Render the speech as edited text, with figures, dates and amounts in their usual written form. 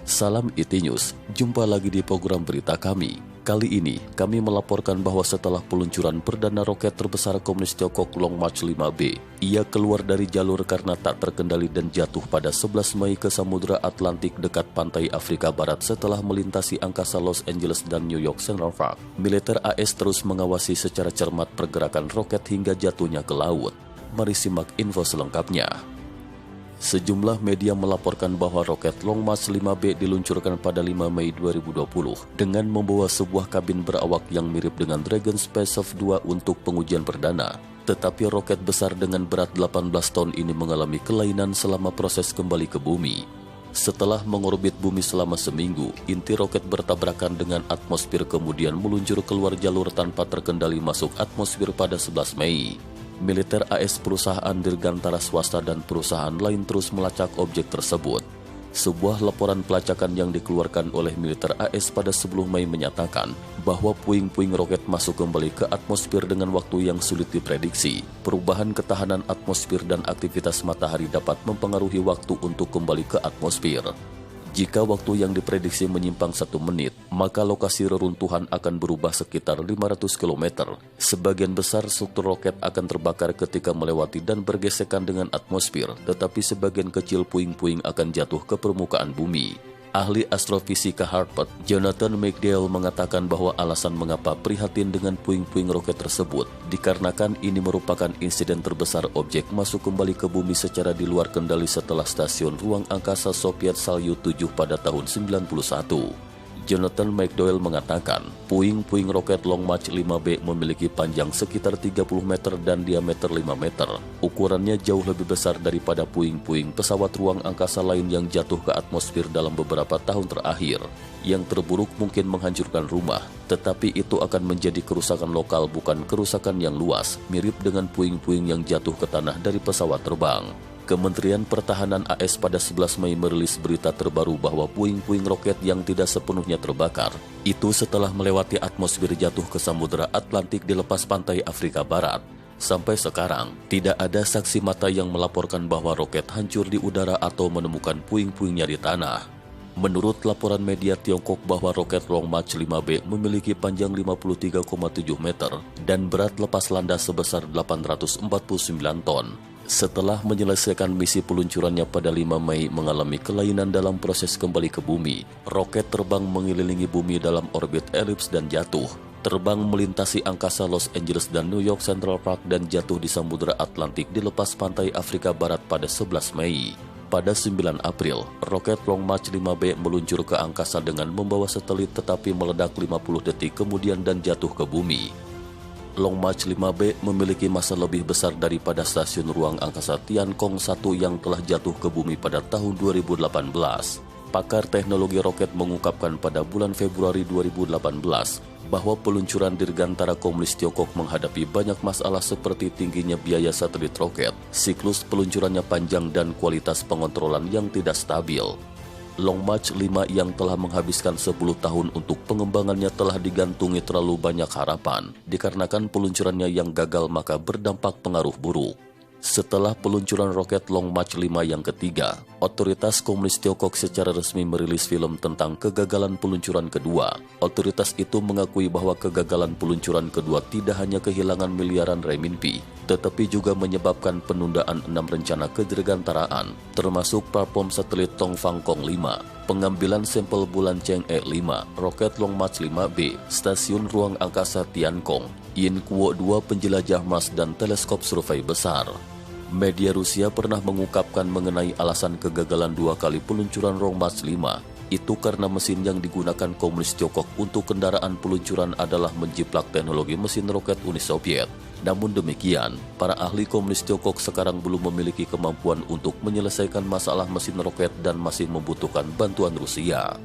Salam IT News, jumpa lagi di program berita kami. Kali ini, kami melaporkan bahwa setelah peluncuran perdana roket terbesar komunis Tiongkok Long March 5B, ia keluar dari jalur karena tak terkendali dan jatuh pada 11 Mei ke Samudra Atlantik dekat pantai Afrika Barat setelah melintasi angkasa Los Angeles dan New York Central Park. Militer AS terus mengawasi secara cermat pergerakan roket hingga jatuhnya ke laut. Mari simak info selengkapnya. Sejumlah media melaporkan bahwa roket Long March 5B diluncurkan pada 5 Mei 2020 dengan membawa sebuah kabin berawak yang mirip dengan Dragon Spacesoft 2 untuk pengujian perdana. Tetapi roket besar dengan berat 18 ton ini mengalami kelainan selama proses kembali ke bumi. Setelah mengorbit bumi selama seminggu, inti roket bertabrakan dengan atmosfer kemudian meluncur keluar jalur tanpa terkendali masuk atmosfer pada 11 Mei. Militer AS, perusahaan dirgantara swasta dan perusahaan lain terus melacak objek tersebut. Sebuah laporan pelacakan yang dikeluarkan oleh militer AS pada 10 Mei menyatakan bahwa puing-puing roket masuk kembali ke atmosfer dengan waktu yang sulit diprediksi. Perubahan ketahanan atmosfer dan aktivitas matahari dapat mempengaruhi waktu untuk kembali ke atmosfer. Jika waktu yang diprediksi menyimpang 1 menit, maka lokasi reruntuhan akan berubah sekitar 500 km. Sebagian besar struktur roket akan terbakar ketika melewati dan bergesekan dengan atmosfer, tetapi sebagian kecil puing-puing akan jatuh ke permukaan bumi. Ahli astrofisika Harvard, Jonathan McDowell mengatakan bahwa alasan mengapa prihatin dengan puing-puing roket tersebut dikarenakan ini merupakan insiden terbesar objek masuk kembali ke bumi secara di luar kendali setelah stasiun ruang angkasa Soviet Salyut 7 pada tahun 1991. Jonathan McDowell mengatakan, puing-puing roket Long March 5B memiliki panjang sekitar 30 meter dan diameter 5 meter. Ukurannya jauh lebih besar daripada puing-puing pesawat ruang angkasa lain yang jatuh ke atmosfer dalam beberapa tahun terakhir. Yang terburuk mungkin menghancurkan rumah, tetapi itu akan menjadi kerusakan lokal bukan kerusakan yang luas, mirip dengan puing-puing yang jatuh ke tanah dari pesawat terbang. Kementerian Pertahanan AS pada 11 Mei merilis berita terbaru bahwa puing-puing roket yang tidak sepenuhnya terbakar itu setelah melewati atmosfer jatuh ke Samudra Atlantik di lepas pantai Afrika Barat. Sampai sekarang, tidak ada saksi mata yang melaporkan bahwa roket hancur di udara atau menemukan puing-puingnya di tanah. Menurut laporan media Tiongkok bahwa roket Long March 5B memiliki panjang 53,7 meter dan berat lepas landas sebesar 849 ton. Setelah menyelesaikan misi peluncurannya pada 5 Mei mengalami kelainan dalam proses kembali ke bumi, roket terbang mengelilingi bumi dalam orbit elips dan jatuh. Terbang melintasi angkasa Los Angeles dan New York Central Park dan jatuh di Samudra Atlantik di lepas pantai Afrika Barat pada 11 Mei. Pada 9 April, roket Long March 5B meluncur ke angkasa dengan membawa satelit tetapi meledak 50 detik kemudian dan jatuh ke bumi. Long March 5B memiliki massa lebih besar daripada stasiun ruang angkasa Tianhong 1 yang telah jatuh ke bumi pada tahun 2018. Pakar teknologi roket mengungkapkan pada bulan Februari 2018 bahwa peluncuran dirgantara komunis Tiongkok menghadapi banyak masalah seperti tingginya biaya satelit roket, siklus peluncurannya panjang dan kualitas pengontrolan yang tidak stabil. Long March 5 yang telah menghabiskan 10 tahun untuk pengembangannya telah digantungi terlalu banyak harapan. Dikarenakan peluncurannya yang gagal maka berdampak pengaruh buruk. Setelah peluncuran roket Long March 5 yang ketiga, otoritas komunis Tiongkok secara resmi merilis film tentang kegagalan peluncuran kedua. Otoritas itu mengakui bahwa kegagalan peluncuran kedua tidak hanya kehilangan miliaran renminbi, tetapi juga menyebabkan penundaan 6 rencana kedirgantaraan, termasuk platform satelit Tongfangkong 5, pengambilan sampel bulan Chang'e 5, roket Long March 5B, stasiun ruang angkasa Tianhong, Yinkuo 2 penjelajah Mars dan teleskop survei besar. Media Rusia pernah mengungkapkan mengenai alasan kegagalan 2 kali peluncuran Long March 5. Itu karena mesin yang digunakan komunis Tiongkok untuk kendaraan peluncuran adalah menjiplak teknologi mesin roket Uni Soviet. Namun demikian, para ahli komunis Tiongkok sekarang belum memiliki kemampuan untuk menyelesaikan masalah mesin roket dan masih membutuhkan bantuan Rusia.